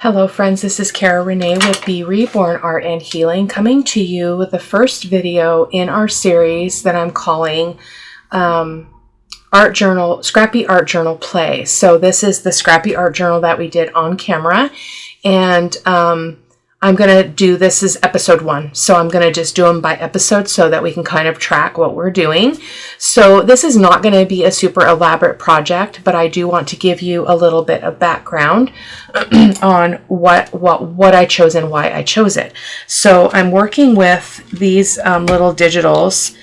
Hello friends, this is Cara-Renee with B.Reborn Art and Healing, coming to you with the first video in our series that I'm calling Scrappy Art Journal Play. So this is the Scrappy Art Journal that we did on camera, and I'm going to do, this is episode 1, so I'm going to just do them by episode so that we can kind of track what we're doing. So this is not going to be a super elaborate project, but I do want to give you a little bit of background on what I chose and why I chose it. So I'm working with these little digitals.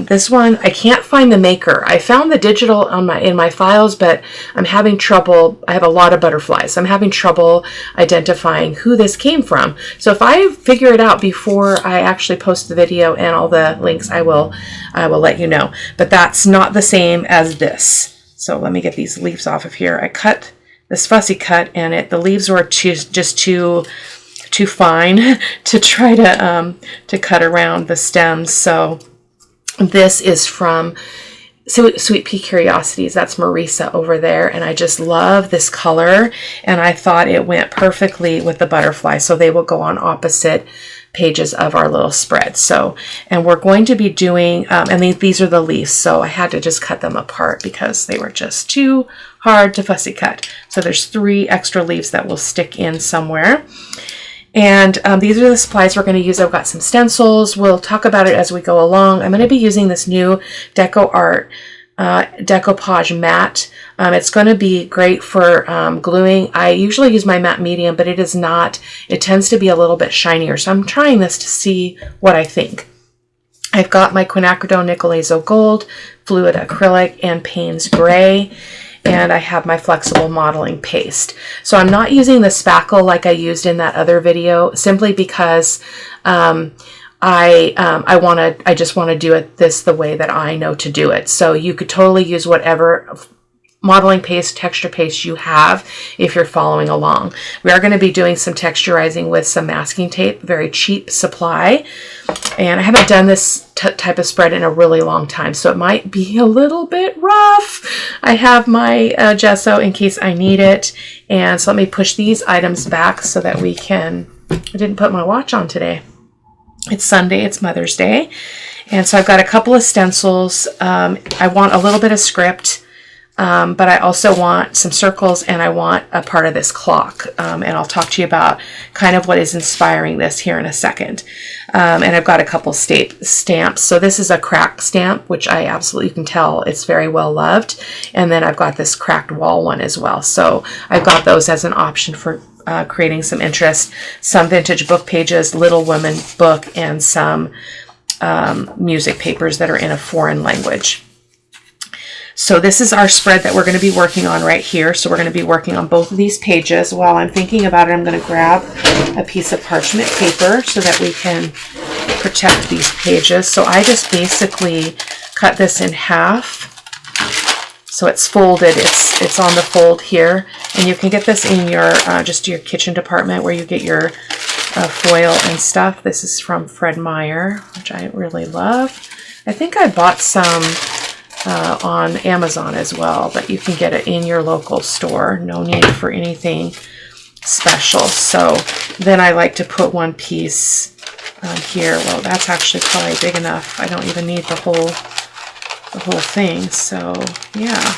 This one, I can't find the maker. I found the digital in my files, but I'm having trouble. I have a lot of butterflies. I'm having trouble identifying who this came from. So if I figure it out before I actually post the video and all the links, I will let you know. But that's not the same as this. So let me get these leaves off of here. I cut this fussy cut, and the leaves were just too fine to try to cut around the stems. So this is from Sweet Pea Curiosities. That's Marisa over there. And I just love this color. And I thought it went perfectly with the butterfly. So they will go on opposite pages of our little spread. So, and we're going to be doing, and these are the leaves. So I had to just cut them apart because they were just too hard to fussy cut. So there's 3 extra leaves that will stick in somewhere. And these are the supplies we're going to use. I've got some stencils. We'll talk about it as we go along. I'm going to be using this new Deco Art Decoupage matte. It's going to be great for gluing. I usually use my matte medium, but it is not. It tends to be a little bit shinier. So I'm trying this to see what I think. I've got my Quinacridone Nickel Azo Gold, Fluid Acrylic, and Payne's Gray. And I have my flexible modeling paste. So I'm not using the spackle like I used in that other video, simply because I just want to do it the way that I know to do it. So you could totally use whatever modeling paste, texture paste you have if you're following along. We are going to be doing some texturizing with some masking tape, very cheap supply. And I haven't done this type of spread in a really long time, so it might be a little bit rough. I have my gesso in case I need it. And so let me push these items back so that we can, I didn't put my watch on today. It's Sunday, it's Mother's Day. And so I've got a couple of stencils. I want a little bit of script. But I also want some circles, and I want a part of this clock. And I'll talk to you about kind of what is inspiring this here in a second. And I've got a couple stamps. So this is a crack stamp, which I absolutely can tell it's very well loved. And then I've got this cracked wall one as well. So I've got those as an option for creating some interest. Some vintage book pages, Little Women book, and some music papers that are in a foreign language. So this is our spread that we're going to be working on right here. So we're going to be working on both of these pages. While I'm thinking about it, I'm going to grab a piece of parchment paper so that we can protect these pages. So I just basically cut this in half. So it's folded. It's on the fold here. And you can get this in your just your kitchen department where you get your foil and stuff. This is from Fred Meyer, which I really love. I think I bought some on Amazon as well, but you can get it in your local store. No need for anything special. So then I like to put one piece here. Well, that's actually probably big enough. I don't even need the whole thing. So yeah,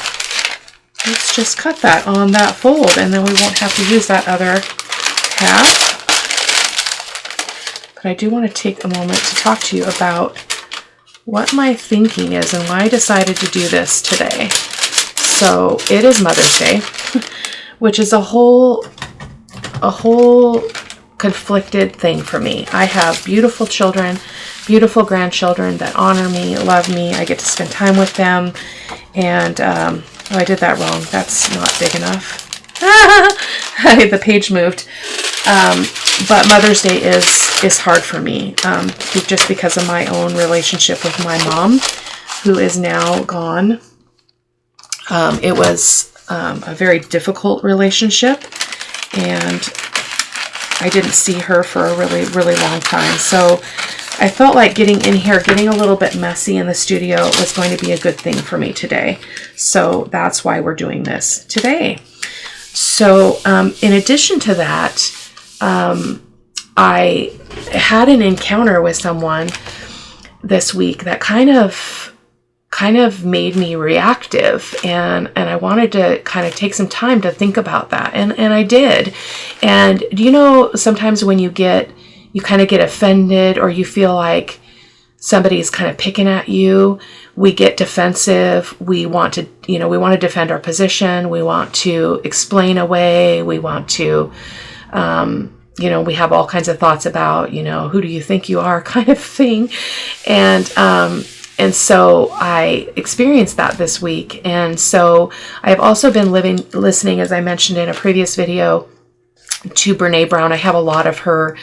let's just cut that on that fold, and then we won't have to use that other half. But I do want to take a moment to talk to you about what my thinking is and why I decided to do this today. So it is Mother's Day, which is a whole conflicted thing for me. I have beautiful children, beautiful grandchildren that honor me, love me. I get to spend time with them. And oh, I did that wrong. That's not big enough. The page moved. But Mother's Day is hard for me, just because of my own relationship with my mom, who is now gone. It was a very difficult relationship, and I didn't see her for a really, really long time. So I felt like getting in here, getting a little bit messy in the studio was going to be a good thing for me today. So that's why we're doing this today. So in addition to that, I had an encounter with someone this week that kind of made me reactive, and I wanted to kind of take some time to think about that, and I did. And sometimes when you kind of get offended, or you feel like somebody's kind of picking at you, we get defensive. We want to defend our position. We want to explain away. We want to we have all kinds of thoughts about, who do you think you are, kind of thing. And so I experienced that this week. And so I have also been listening, as I mentioned in a previous video, to Brene Brown. I have a lot of her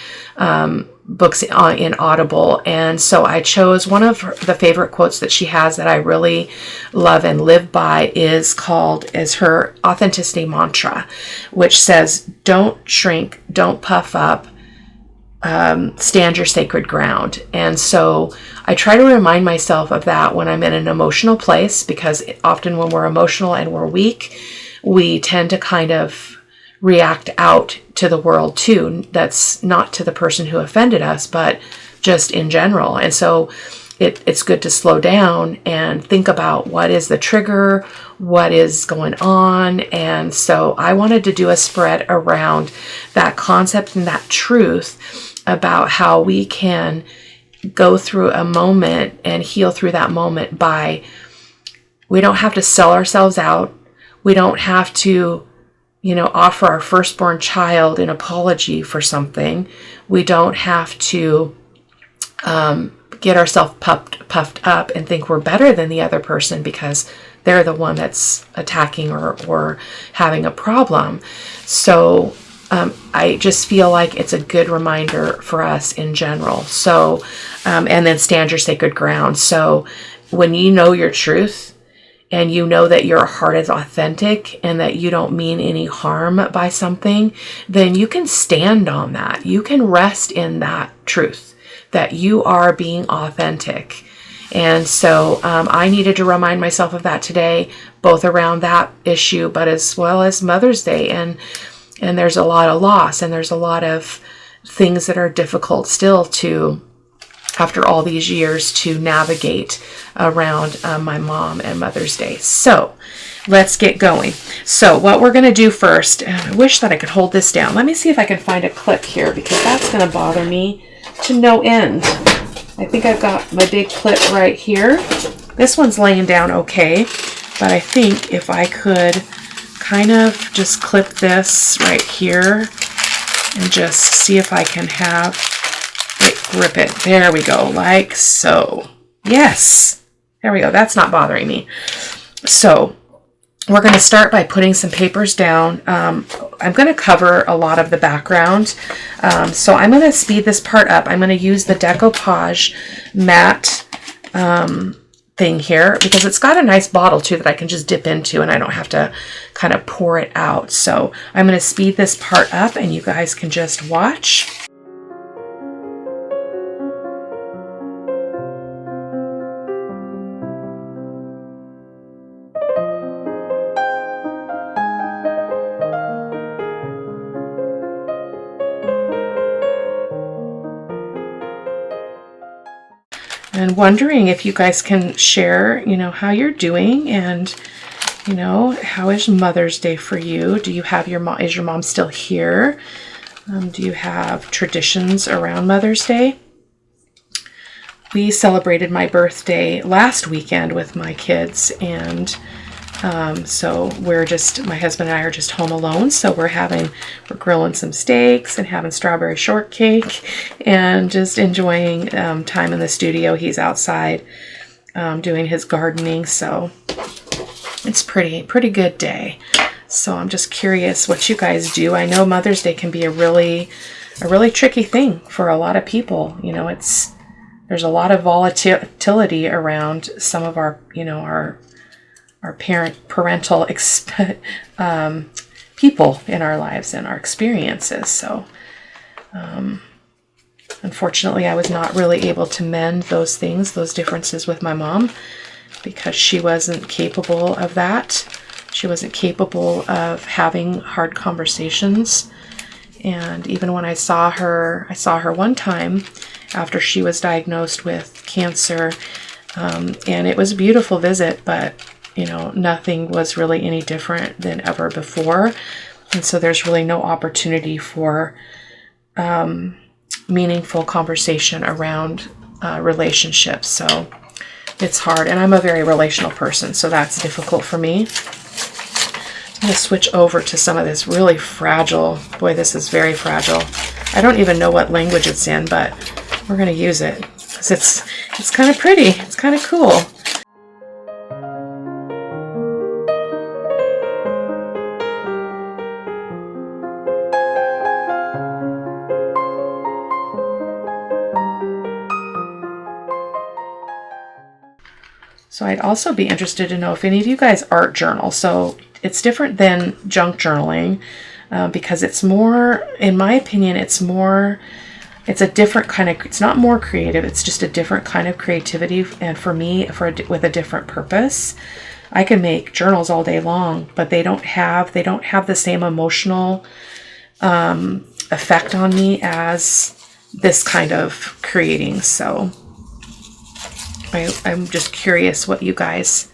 books in Audible. And so I chose one of the favorite quotes that she has that I really love and live by is her authenticity mantra, which says, don't shrink, don't puff up, stand your sacred ground. And so I try to remind myself of that when I'm in an emotional place, because often when we're emotional and we're weak, we tend to kind of react out to the world too. That's not to the person who offended us, but just in general. And so it's good to slow down and think about what is the trigger, what is going on. And so I wanted to do a spread around that concept and that truth about how we can go through a moment and heal through that moment we don't have to sell ourselves out. We don't have to offer our firstborn child an apology for something. We don't have to get ourselves puffed up and think we're better than the other person because they're the one that's attacking or having a problem. So I just feel like it's a good reminder for us in general. So, and then stand your sacred ground. So when you know your truth, and you know that your heart is authentic and that you don't mean any harm by something, then you can stand on that. You can rest in that truth, that you are being authentic. And so I needed to remind myself of that today, both around that issue, but as well as Mother's Day. And there's a lot of loss, and there's a lot of things that are difficult still after all these years to navigate around my mom and Mother's Day. So let's get going. So what we're going to do first, and I wish that I could hold this down. Let me see if I can find a clip here, because that's going to bother me to no end. I think I've got my big clip right here. This one's laying down okay, but I think if I could kind of just clip this right here and just see if I can have grip it. There we go, like so. Yes, there we go. That's not bothering me. So we're going to start by putting some papers down. I'm going to cover a lot of the background. So I'm going to speed this part up. I'm going to use the decoupage matte thing here, because it's got a nice bottle too that I can just dip into and I don't have to kind of pour it out. So I'm going to speed this part up and you guys can just watch. And wondering if you guys can share, how you're doing, and, how is Mother's Day for you? Do you have is your mom still here? Do you have traditions around Mother's Day? We celebrated my birthday last weekend with my kids, and so my husband and I are just home alone. So we're grilling some steaks and having strawberry shortcake and just enjoying time in the studio. He's outside doing his gardening. So it's pretty good day. So I'm just curious what you guys do. I know Mother's Day can be a really tricky thing for a lot of people. There's a lot of volatility around some of our parental people in our lives and our experiences. So unfortunately, I was not really able to mend those differences with my mom, because she wasn't capable of that. She wasn't capable of having hard conversations. And even when I saw her one time after she was diagnosed with cancer, and it was a beautiful visit, but you know, nothing was really any different than ever before. And so there's really no opportunity for meaningful conversation around relationships. So it's hard, and I'm a very relational person, so that's difficult for me. I'm going to switch over to some of this really fragile. Boy, this is very fragile. I don't even know what language it's in, but we're going to use it because it's kind of pretty. It's kind of cool. So I'd also be interested to know if any of you guys art journal. So it's different than junk journaling because it's more, in my opinion, it's a different kind of, it's not more creative, it's just a different kind of creativity. And for me, with a different purpose. I can make journals all day long, but they don't have the same emotional effect on me as this kind of creating. So I'm just curious what you guys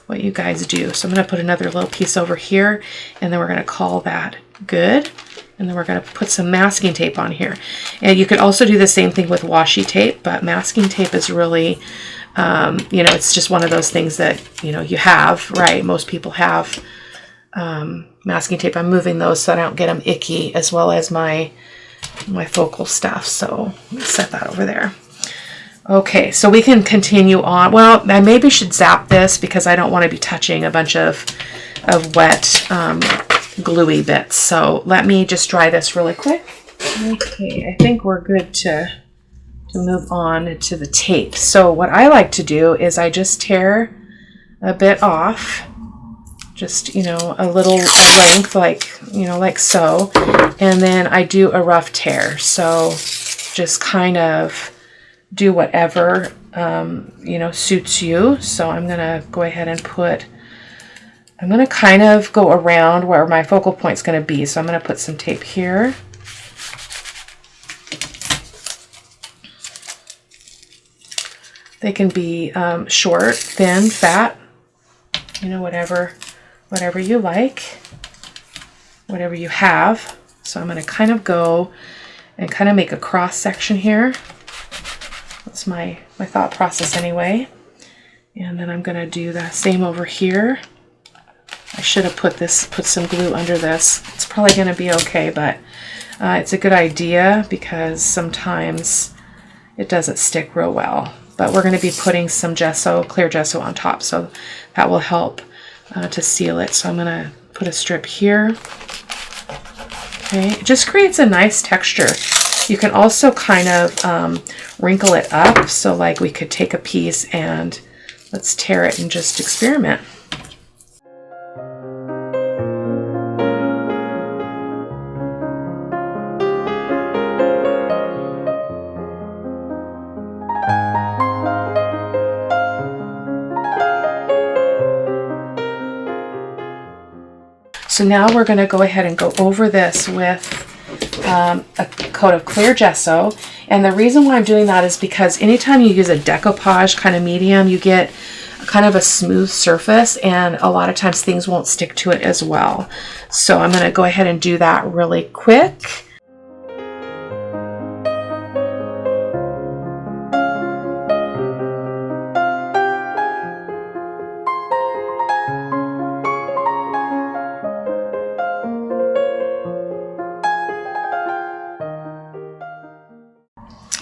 do. So I'm going to put another little piece over here, and then we're going to call that good. And then we're going to put some masking tape on here. And you could also do the same thing with washi tape, but masking tape is really, you know, it's just one of those things that, you know, you have, right? Most people have masking tape. I'm moving those so I don't get them icky, as well as my focal stuff. So let me set that over there. Okay, so we can continue on. Well, I maybe should zap this because I don't want to be touching a bunch of wet gluey bits. So let me just dry this really quick. Okay, I think we're good to move on to the tape. So what I like to do is I just tear a bit off, just, you know, a little length, like, you know, like so, and then I do a rough tear. So just kind of do whatever, you know, suits you. So I'm going to go ahead and I'm going to kind of go around where my focal point is going to be. So I'm going to put some tape here. They can be short, thin, fat, you know, whatever you like, whatever you have. So I'm going to kind of go and kind of make a cross section here. That's my thought process anyway. And then I'm going to do the same over here. I should have put some glue under this. It's probably going to be okay, but it's a good idea because sometimes it doesn't stick real well. But we're going to be putting some gesso, clear gesso on top, so that will help to seal it. So I'm going to put a strip here. Okay, it just creates a nice texture. You can also kind of wrinkle it up. So like we could take a piece and let's tear it and just experiment. So now we're going to go ahead and go over this with a coat of clear gesso. And the reason why I'm doing that is because anytime you use a decoupage kind of medium, you get kind of a smooth surface, and a lot of times things won't stick to it as well. So I'm going to go ahead and do that really quick.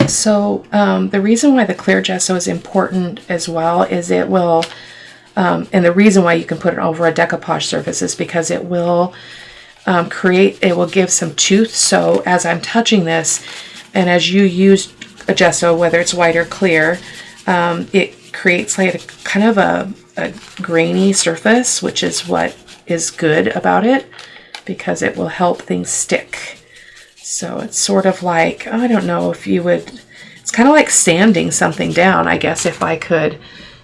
So the reason why the clear gesso is important as well is it will, and the reason why you can put it over a decoupage surface is because it will it will give some tooth. So as I'm touching this, and as you use a gesso, whether it's white or clear, it creates like a kind of a grainy surface, which is what is good about it, because it will help things stick. So it's sort of like, I don't know if you would, it's kind of like sanding something down, I guess, if I could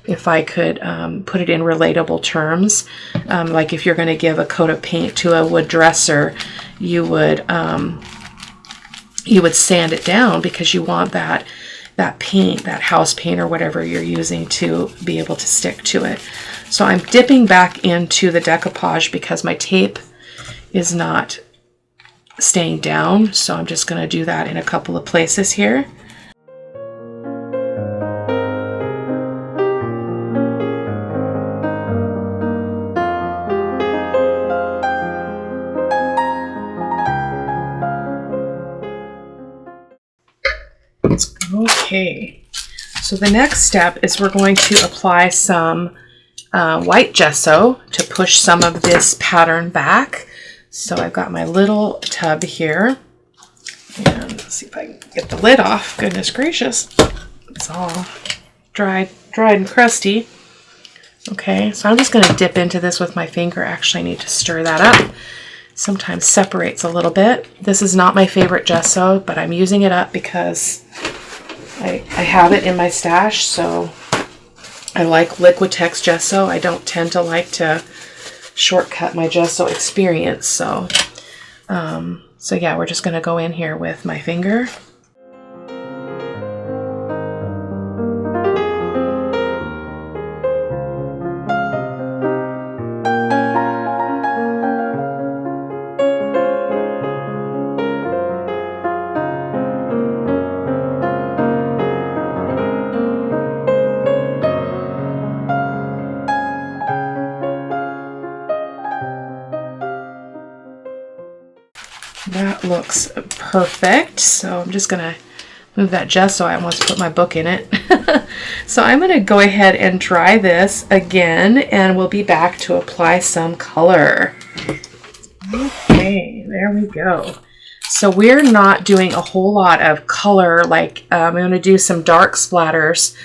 if I could put it in relatable terms. Like if you're going to give a coat of paint to a wood dresser, you would sand it down because you want that paint, that house paint or whatever you're using, to be able to stick to it. So I'm dipping back into the decoupage because my tape is not staying down. So I'm just going to do that in a couple of places here. Okay, so the next step is we're going to apply some white gesso to push some of this pattern back. So I've got my little tub here, and let's see if I can get the lid off. Goodness gracious, it's all dried and crusty. Okay, so I'm just going to dip into this with my finger. Actually, I need to stir that up. Sometimes separates a little bit. This is not my favorite gesso, but I'm using it up because I have it in my stash. So I like Liquitex gesso. I don't tend to like to shortcut my gesso experience. So yeah, we're just going to go in here with my finger. That looks perfect. So I'm just gonna move that gesso. I almost put my book in it. So I'm gonna go ahead and dry this again, and we'll be back to apply some color. Okay, there we go. So we're not doing a whole lot of color. Like I'm gonna do some dark splatters,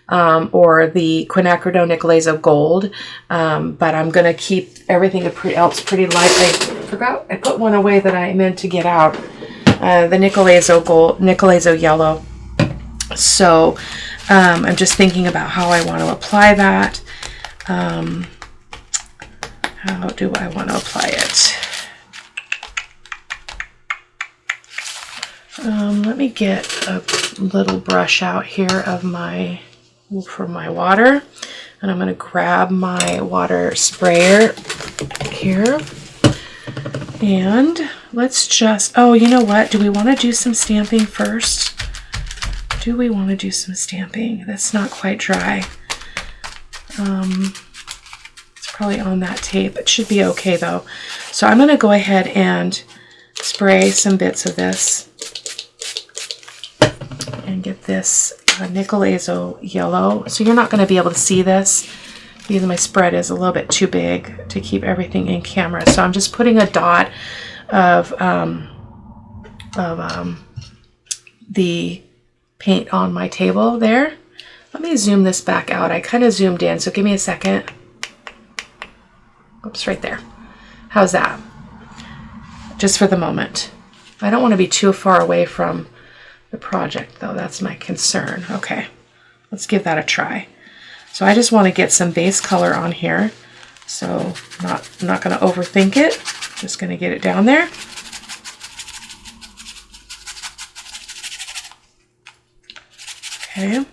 or the quinacridone Nicolazo Gold, but I'm gonna keep everything else pretty light. I forgot I put one away that I meant to get out, the Nicolazo Gold, Nicolazo Yellow. So I'm just thinking about how I want to apply that. How do I want to apply it? Let me get a little brush out here of for my water, and I'm going to grab my water sprayer here, and let's just, oh, you know what, do we want to do some stamping first? Do we want to do some stamping? That's not quite dry. It's probably on that tape. It should be okay though. So I'm going to go ahead and spray some bits of this and get this Nicolazo Yellow. So you're not going to be able to see this because my spread is a little bit too big to keep everything in camera. So I'm just putting a dot of the paint on my table there. Let me zoom this back out. I kind of zoomed in, so give me a second. Oops, right there. How's that? Just for the moment. I don't want to be too far away from the project though. That's my concern. Okay, let's give that a try. So I just want to get some base color on here. So I'm not going to overthink it. Just going to get it down there. Okay.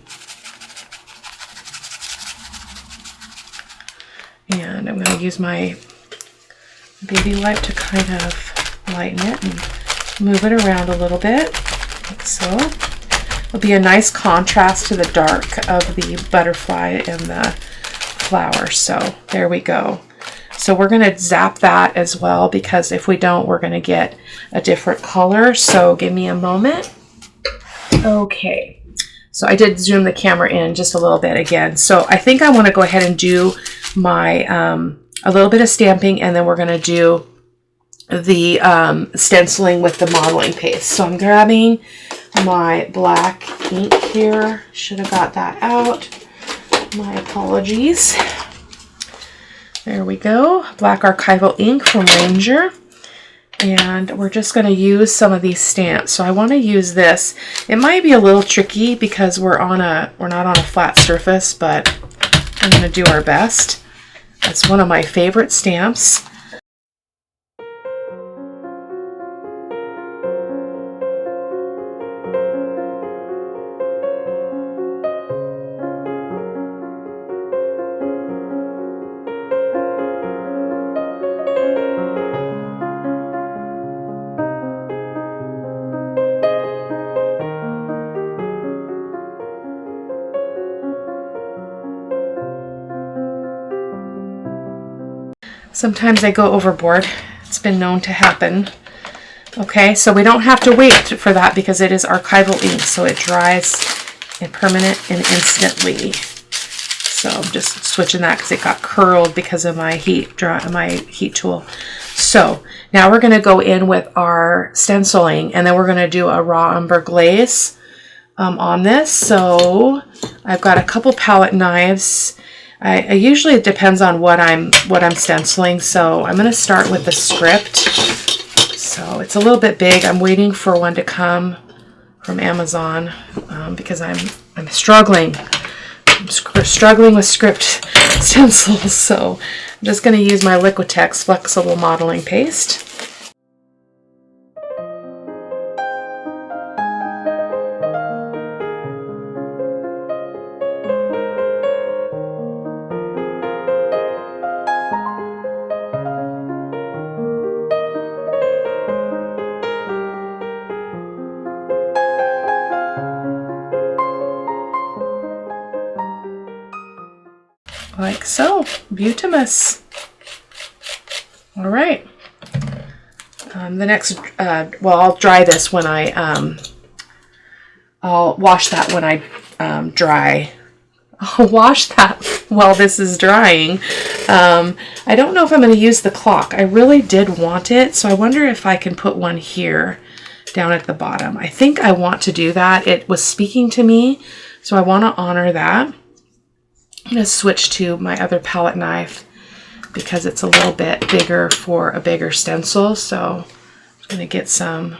And I'm going to use my baby wipe to kind of lighten it and move it around a little bit, like so. It'll be a nice contrast to the dark of the butterfly and the flower. So there we go. So we're going to zap that as well, because if we don't, we're going to get a different color. So give me a moment. Okay. So I did zoom the camera in just a little bit again. So I think I want to go ahead and do my, a little bit of stamping, and then we're going to do the stenciling with the modeling paste. So I'm grabbing my black ink here. Should have got that out. My apologies. There we go. Black archival ink from Ranger. And we're just going to use some of these stamps. So I want to use this. It might be a little tricky because we're not on a flat surface, but I'm going to do our best. It's one of my favorite stamps. Sometimes I go overboard. It's been known to happen. Okay, so we don't have to wait for that because it is archival ink, so it dries in permanent and instantly. So I'm just switching that because it got curled because of my heat tool. So now we're going to go in with our stenciling, and then we're going to do a raw umber glaze on this. So I've got a couple palette knives. I usually, it depends on what I'm stenciling. So I'm going to start with the script. So it's a little bit big. I'm waiting for one to come from Amazon because I'm struggling. I'm struggling with script stencils. So I'm just going to use my Liquitex flexible modeling paste. Like so. Beautimous. All right. The next, well, I'll dry this when I'll wash that when I dry. I'll wash that while this is drying. I don't know if I'm going to use the clock. I really did want it, so I wonder if I can put one here down at the bottom. I think I want to do that. It was speaking to me, so I want to honor that. I'm going to switch to my other palette knife because it's a little bit bigger for a bigger stencil. So I'm going to get some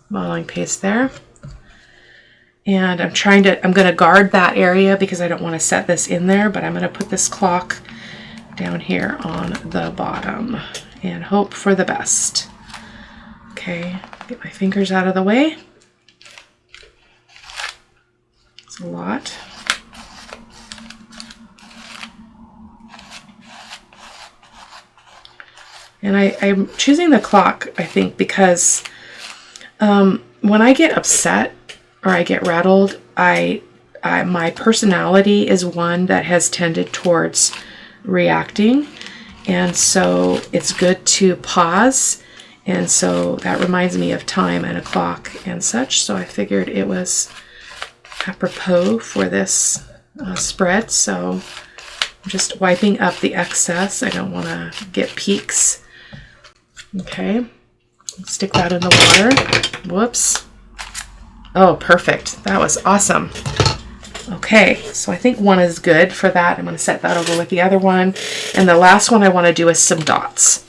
modeling paste there. And I'm going to guard that area because I don't want to set this in there, but I'm going to put this clock down here on the bottom and hope for the best. Okay, get my fingers out of the way. It's a lot. And I'm choosing the clock, I think, because when I get upset or I get rattled, my personality is one that has tended towards reacting. And so it's good to pause. And so that reminds me of time and a clock and such. So I figured it was apropos for this spread. So I'm just wiping up the excess. I don't want to get peaks. Okay, stick that in the water. Whoops. Oh, perfect. That was awesome. Okay, so I think one is good for that. I'm going to set that over with the other one. And the last one I want to do is some dots.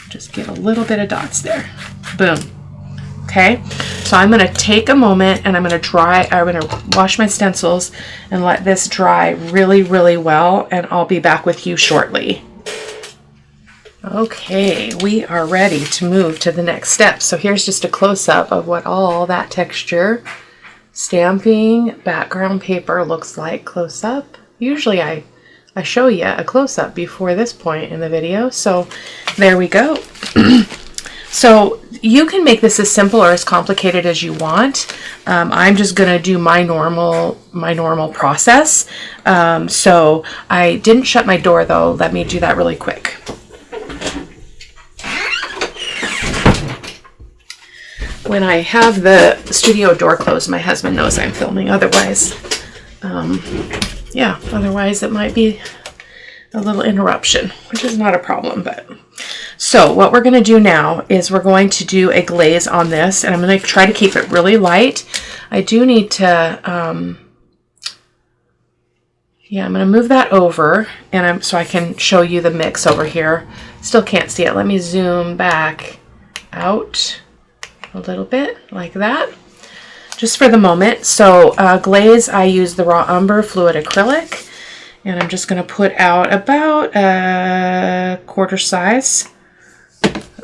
Just get a little bit of dots there. Boom. Okay, so I'm going to take a moment and I'm going to wash my stencils and let this dry really, really well, and I'll be back with you shortly. Okay, we are ready to move to the next step. So here's just a close-up of what all that texture, stamping, background paper looks like close-up. Usually I show you a close-up before this point in the video, so there we go. So you can make this as simple or as complicated as you want. I'm just going to do my normal process. So I didn't shut my door though. Let me do that really quick. When I have the studio door closed, my husband knows I'm filming. Otherwise, yeah, otherwise it might be a little interruption, which is not a problem. But so what we're going to do now is we're going to do a glaze on this, and I'm going to try to keep it really light. I do need to, Yeah, I'm going to move that over, and so I can show you the mix over here. Still can't see it. Let me zoom back out a little bit like that, just for the moment. So glaze, I use the Raw Umber Fluid Acrylic, and I'm just going to put out about a quarter size,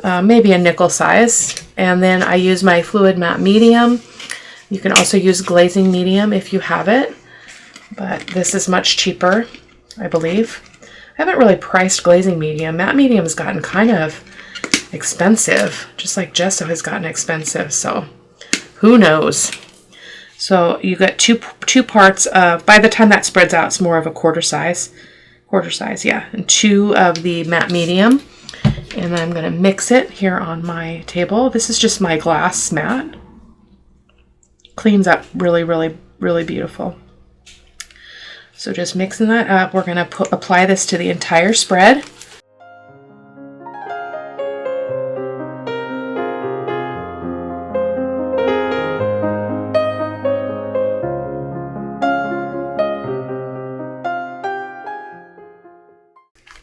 maybe a nickel size, and then I use my Fluid Matte Medium. You can also use glazing medium if you have it, but this is much cheaper, I believe. I haven't really priced glazing medium. Matte medium has gotten kind of expensive, just like gesso has gotten expensive, so who knows. So you got two parts of, by the time that spreads out, it's more of a quarter size, yeah, and 2 of the matte medium. And then I'm going to mix it here on my table. This is just my glass mat. Cleans up really, really, really beautiful. So just mixing that up, we're going to apply this to the entire spread.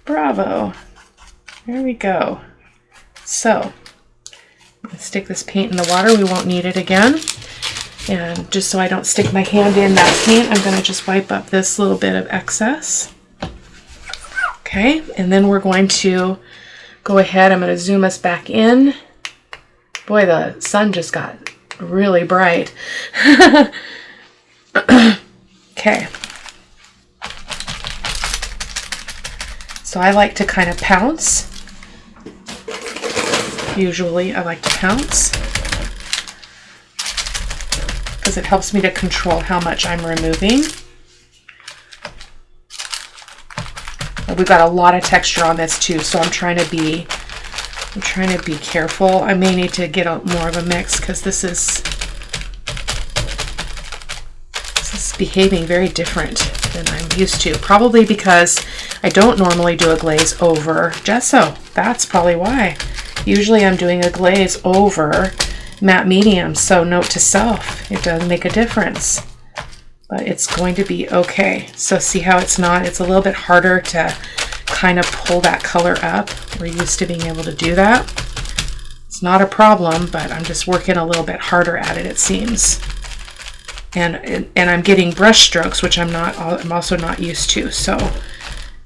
Bravo. There we go. So, let's stick this paint in the water. We won't need it again. And just so I don't stick my hand in that paint, I'm going to just wipe up this little bit of excess. Okay, and then we're going to go ahead. I'm going to zoom us back in. Boy, the sun just got really bright. Okay. So I like to kind of pounce. Usually I like to pounce because it helps me to control how much I'm removing. We've got a lot of texture on this too, so I'm trying to be careful. I may need to get more of a mix because this is behaving very different than I'm used to. Probably because I don't normally do a glaze over gesso. That's probably why. Usually I'm doing a glaze over matte medium, so note to self, it does make a difference. But it's going to be okay. So see how it's a little bit harder to kind of pull that color up. We're used to being able to do that. It's not a problem, but I'm just working a little bit harder at it, it seems. And I'm getting brush strokes, which I'm also not used to, so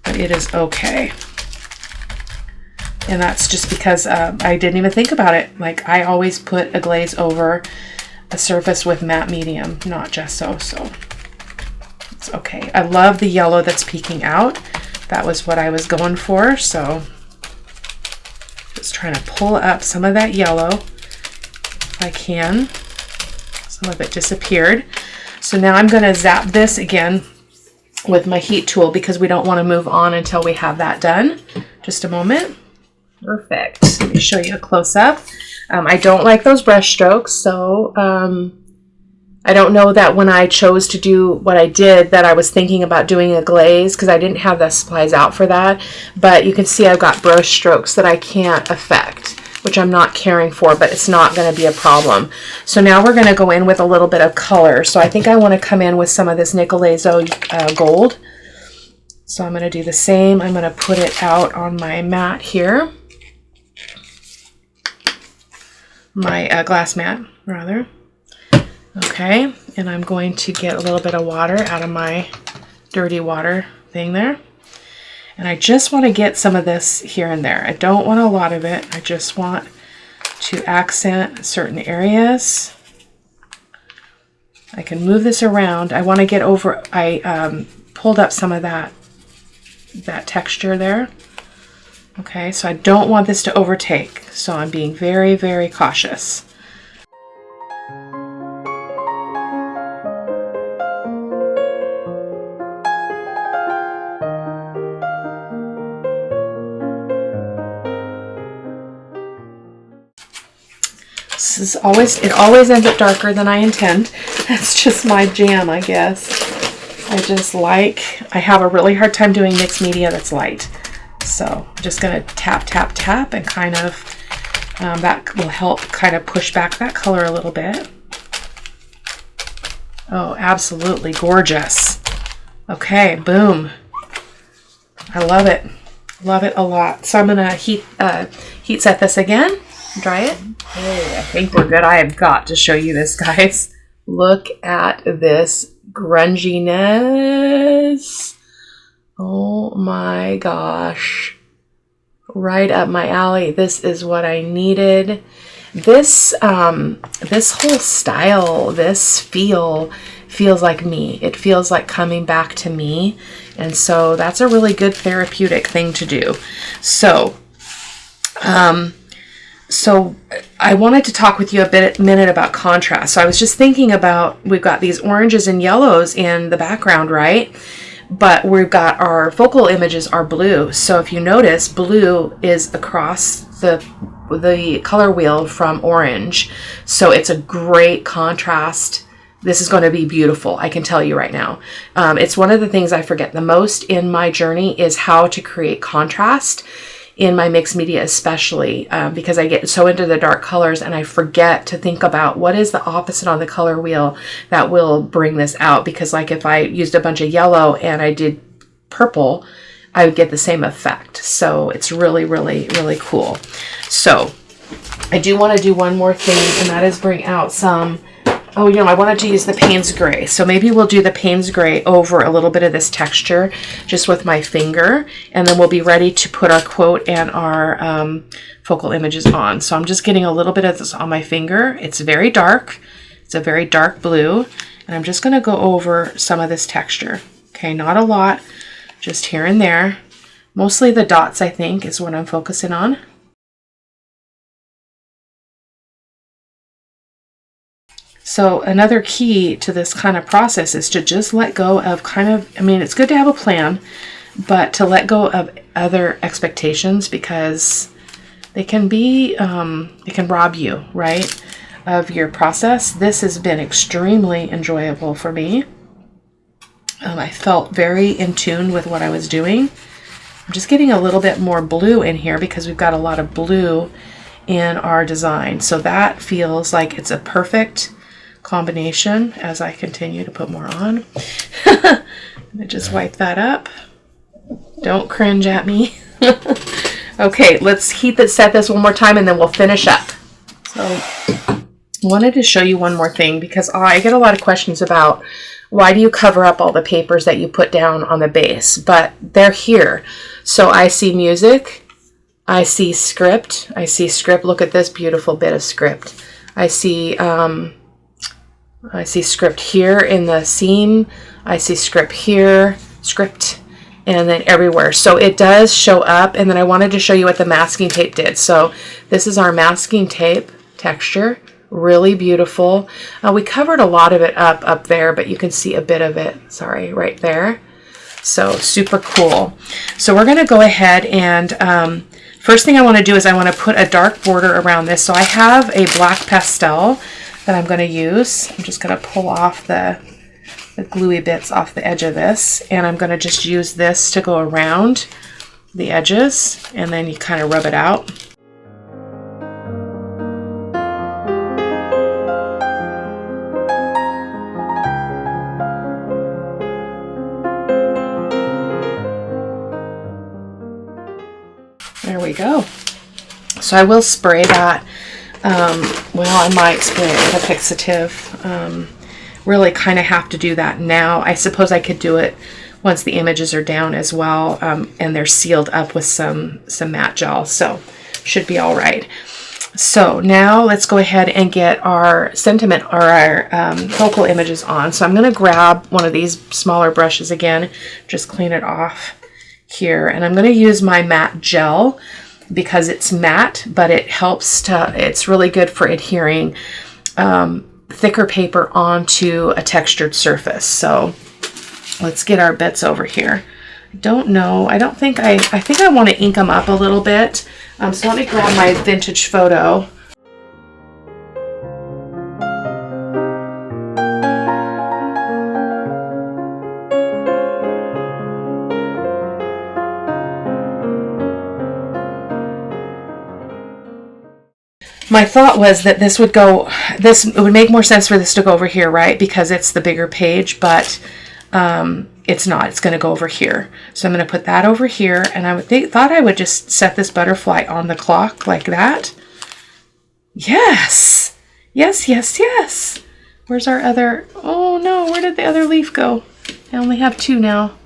but it is okay. And that's just because I didn't even think about it. Like, I always put a glaze over a surface with matte medium, not gesso, so it's okay. I love the yellow that's peeking out. That was what I was going for, so just trying to pull up some of that yellow if I can. Some of it disappeared. So now I'm going to zap this again with my heat tool because we don't want to move on until we have that done. Just a moment. Perfect. Let me show you a close-up. I don't like those brush strokes, so I don't know that when I chose to do what I did that I was thinking about doing a glaze because I didn't have the supplies out for that. But you can see I've got brush strokes that I can't affect, which I'm not caring for, but it's not going to be a problem. So now we're going to go in with a little bit of color. So I think I want to come in with some of this Nicolazo gold. So I'm going to do the same. I'm going to put it out on my mat here. My glass mat, rather. Okay, and I'm going to get a little bit of water out of my dirty water thing there. And I just want to get some of this here and there. I don't want a lot of it. I just want to accent certain areas. I can move this around. I want to get over, I pulled up some of that texture there. Okay, so I don't want this to overtake. So I'm being very, very cautious. It always ends up darker than I intend. That's just my jam, I guess. I have a really hard time doing mixed media that's light. So I'm just going to tap, tap, tap, and kind of, that will help kind of push back that color a little bit. Oh, absolutely gorgeous. Okay, boom. I love it. Love it a lot. So I'm gonna heat set this again, dry it. Hey, I think we're good. I have got to show you this, guys. Look at this grunginess. Oh my gosh. Right up my alley. This is what I needed. This whole style, this feels like me. It feels like coming back to me. And so that's a really good therapeutic thing to do. So I wanted to talk with you a minute about contrast. So I was just thinking about, we've got these oranges and yellows in the background, right? But we've got our focal images are blue. So if you notice, blue is across the color wheel from orange. So it's a great contrast. This is going to be beautiful. I can tell you right now. It's one of the things I forget the most in my journey is how to create contrast in my mixed media, especially because I get so into the dark colors and I forget to think about what is the opposite on the color wheel that will bring this out. Because like if I used a bunch of yellow and I did purple, I would get the same effect. So it's really, really, really cool. So I do want to do one more thing, and that is bring out some, oh, you know, I wanted to use the Payne's Gray. So maybe we'll do the Payne's Gray over a little bit of this texture just with my finger, and then we'll be ready to put our quote and our focal images on. So I'm just getting a little bit of this on my finger. It's very dark. It's a very dark blue, and I'm just going to go over some of this texture. Okay, not a lot, just here and there. Mostly the dots, I think, is what I'm focusing on. So another key to this kind of process is to just let go of I mean, it's good to have a plan, but to let go of other expectations, because they can be, it can rob you, right, of your process. This has been extremely enjoyable for me. I felt very in tune with what I was doing. I'm just getting a little bit more blue in here because we've got a lot of blue in our design. So that feels like it's a perfect combination as I continue to put more on. I'm gonna just wipe that up. Don't cringe at me. Okay, let's set this one more time and then we'll finish up. So I wanted to show you one more thing because I get a lot of questions about why do you cover up all the papers that you put down on the base, but they're here. So I see music, I see script, look at this beautiful bit of script. I see script here in the seam. I see script here, and then everywhere. So it does show up. And then I wanted to show you what the masking tape did. So this is our masking tape texture. Really beautiful. We covered a lot of it up there, but you can see a bit of it, sorry, right there. So super cool. So we're going to go ahead and first thing I want to do is I want to put a dark border around this. So I have a black pastel that I'm going to use. I'm just going to pull off the gluey bits off the edge of this, and I'm going to just use this to go around the edges, and then you kind of rub it out. There we go. So I will spray that. Well, I might spray it with a fixative. Really kind of have to do that now. I suppose I could do it once the images are down as well, and they're sealed up with some matte gel, so should be all right. So now let's go ahead and get our sentiment or our focal images on. So I'm going to grab one of these smaller brushes again, just clean it off here, and I'm going to use my matte gel because it's matte, but it helps to, it's really good for adhering thicker paper onto a textured surface. So let's get our bits over here. I don't know, I think I want to ink them up a little bit. So let me grab my vintage photo. My thought was that it would make more sense for this to go over here, right? Because it's the bigger page, but it's not. It's going to go over here. So I'm going to put that over here, and I thought I would just set this butterfly on the clock like that. Yes! Yes, yes, yes! Where's our other... Oh no, where did the other leaf go? I only have 2 now.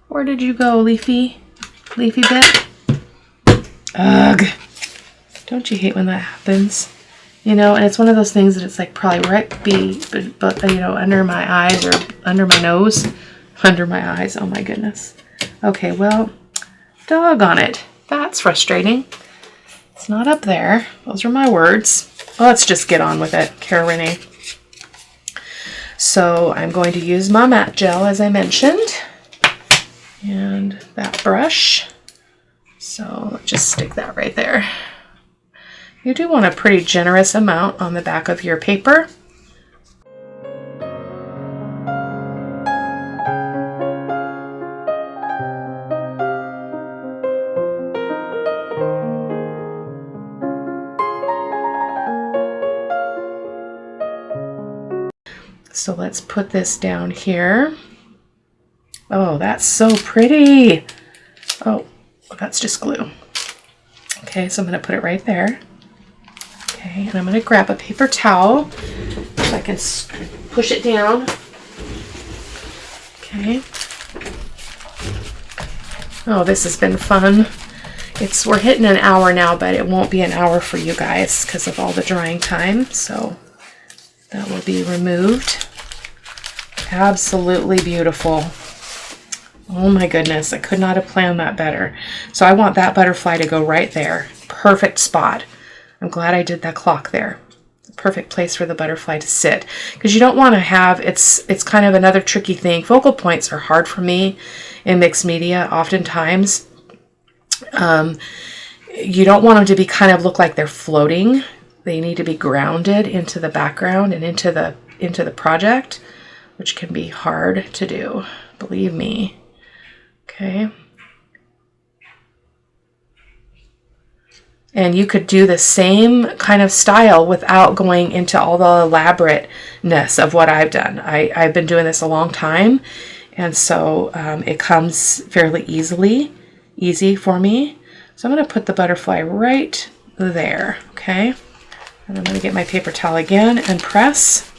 Where did you go, Leafy? Leafy bit? Ugh! Don't you hate when that happens? You know, and it's one of those things that it's like probably right but you know, under my eyes or under my nose. Under my eyes. Oh my goodness. Okay, well, doggone it. That's frustrating. It's not up there. Those are my words. Let's just get on with it, Cara-Renee. So I'm going to use my matte gel, as I mentioned, and that brush. So let's just stick that right there. You do want a pretty generous amount on the back of your paper. So let's put this down here. Oh, that's so pretty. Oh, that's just glue. Okay, so I'm going to put it right there. Okay, and I'm going to grab a paper towel so I can push it down. Okay. Oh, this has been fun. We're hitting an hour now, but it won't be an hour for you guys because of all the drying time. So that will be removed. Absolutely beautiful. Oh my goodness, I could not have planned that better. So I want that butterfly to go right there. Perfect spot. I'm glad I did that clock there. It's a perfect place for the butterfly to sit. Because you don't want to have, it's kind of another tricky thing. Focal points are hard for me in mixed media oftentimes. You don't want them to be kind of look like they're floating. They need to be grounded into the background and into the project, which can be hard to do, believe me. Okay. And you could do the same kind of style without going into all the elaborateness of what I've done. I've been doing this a long time, and so it comes fairly easy for me. So I'm going to put the butterfly right there, okay? And I'm going to get my paper towel again and press.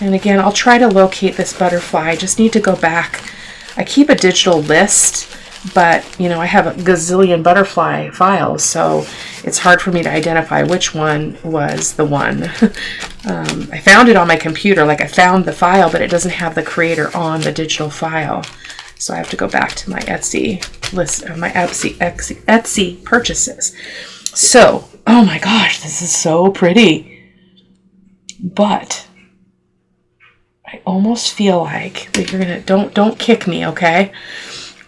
And again, I'll try to locate this butterfly. I just need to go back. I keep a digital list, but you know, I have a gazillion butterfly files, so it's hard for me to identify which one was the one. I found it on my computer, like I found the file, but it doesn't have the creator on the digital file. So I have to go back to my Etsy list, my Etsy purchases. So, oh my gosh, this is so pretty. But I almost feel like that you're gonna don't kick me, okay?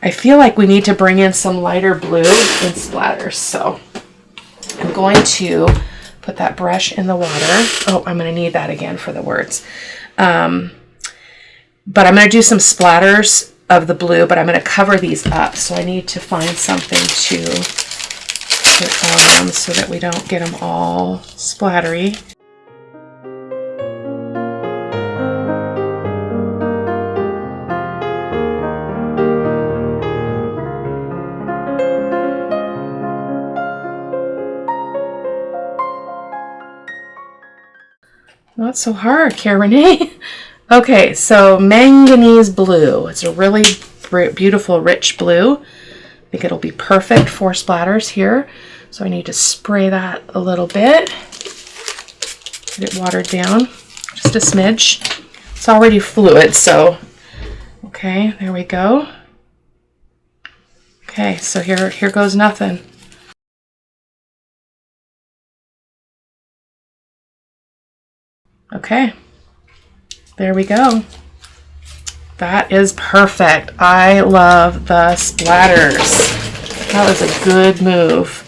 I feel like we need to bring in some lighter blue and splatters. So I'm going to put that brush in the water. Oh, I'm gonna need that again for the words. But I'm gonna do some splatters of the blue, but I'm gonna cover these up. So I need to find something to put on them so that we don't get them all splattery. Not so hard, Cara-Renee. Okay, so manganese blue. It's a really beautiful, rich blue. I think it'll be perfect for splatters here. So I need to spray that a little bit. Get it watered down, just a smidge. It's already fluid, so okay, there we go. Okay, so here goes nothing. Okay, there we go. That is perfect. I love the splatters. That was a good move.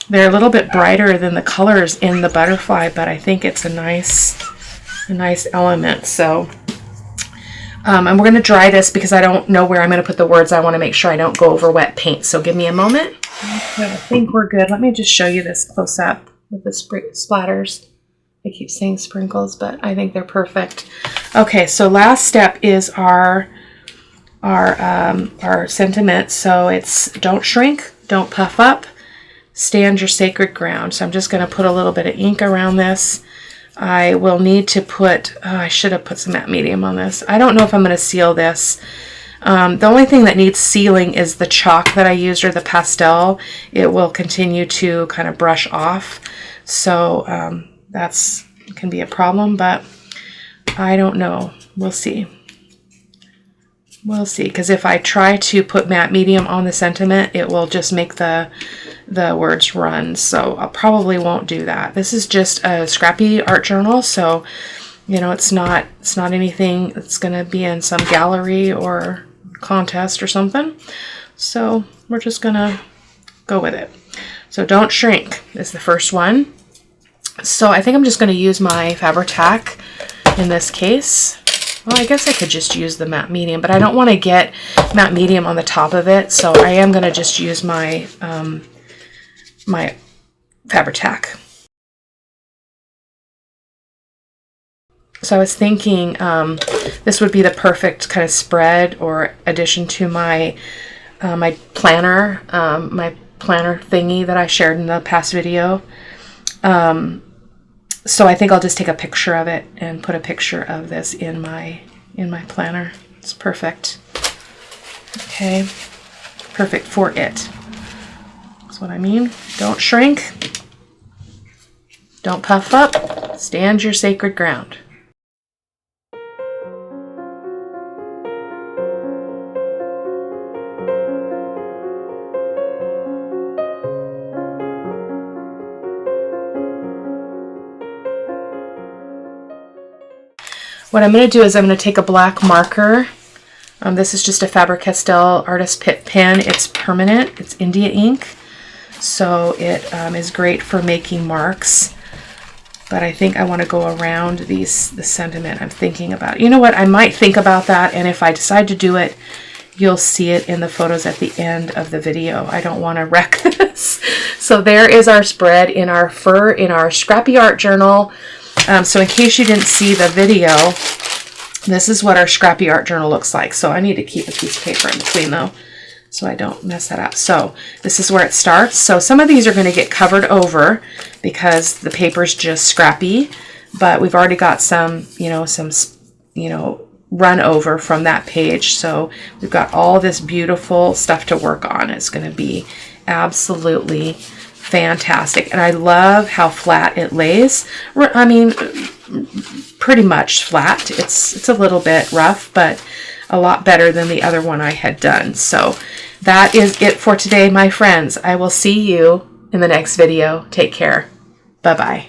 They're a little bit brighter than the colors in the butterfly, but I think it's a nice element. So, and we're going to dry this because I don't know where I'm going to put the words. I want to make sure I don't go over wet paint. So give me a moment. Okay, I think we're good. Let me just show you this close up with the splatters. I keep saying sprinkles, but I think they're perfect. Okay, so last step is our sentiment. So it's don't shrink, don't puff up, stand your sacred ground. So I'm just going to put a little bit of ink around this. I will need to put, I should have put some matte medium on this. I don't know if I'm going to seal this. The only thing that needs sealing is the chalk that I used, or the pastel. It will continue to kind of brush off. So that's can be a problem, but I don't know. We'll see. We'll see, because if I try to put matte medium on the sentiment, it will just make the words run. So I probably won't do that. This is just a Scrappy Art Journal, so you know it's not anything that's going to be in some gallery or contest or something. So we're just going to go with it. So don't shrink is the first one. So I think I'm just going to use my Fabri-Tac in this case. Well, I guess I could just use the matte medium, but I don't want to get matte medium on the top of it, so I am going to just use my my Fabri-Tac. So I was thinking this would be the perfect kind of spread or addition to my my planner thingy that I shared in the past video. So I think I'll just take a picture of it and put a picture of this in my planner. It's perfect. Okay, perfect for it. That's what I mean. Don't shrink. Don't puff up. Stand your sacred ground. What I'm going to do is I'm going to take a black marker. This is just a Faber-Castell Artist Pitt pen. It's permanent. It's India ink. So it is great for making marks. But I think I want to go around the sentiment. I'm thinking about it. You know what? I might think about that. And if I decide to do it, you'll see it in the photos at the end of the video. I don't want to wreck this. So there is our spread in our Scrappy Art Journal. So in case you didn't see the video, this is what our Scrappy Art Journal looks like. So I need to keep a piece of paper in between though, so I don't mess that up. So this is where it starts. So some of these are going to get covered over because the paper's just scrappy, but we've already got some run over from that page. So we've got all this beautiful stuff to work on. It's going to be absolutely fantastic. And I love how flat it lays. I mean, pretty much flat. It's a little bit rough, but a lot better than the other one I had done. So that is it for today, my friends. I will see you in the next video. Take care. Bye-bye.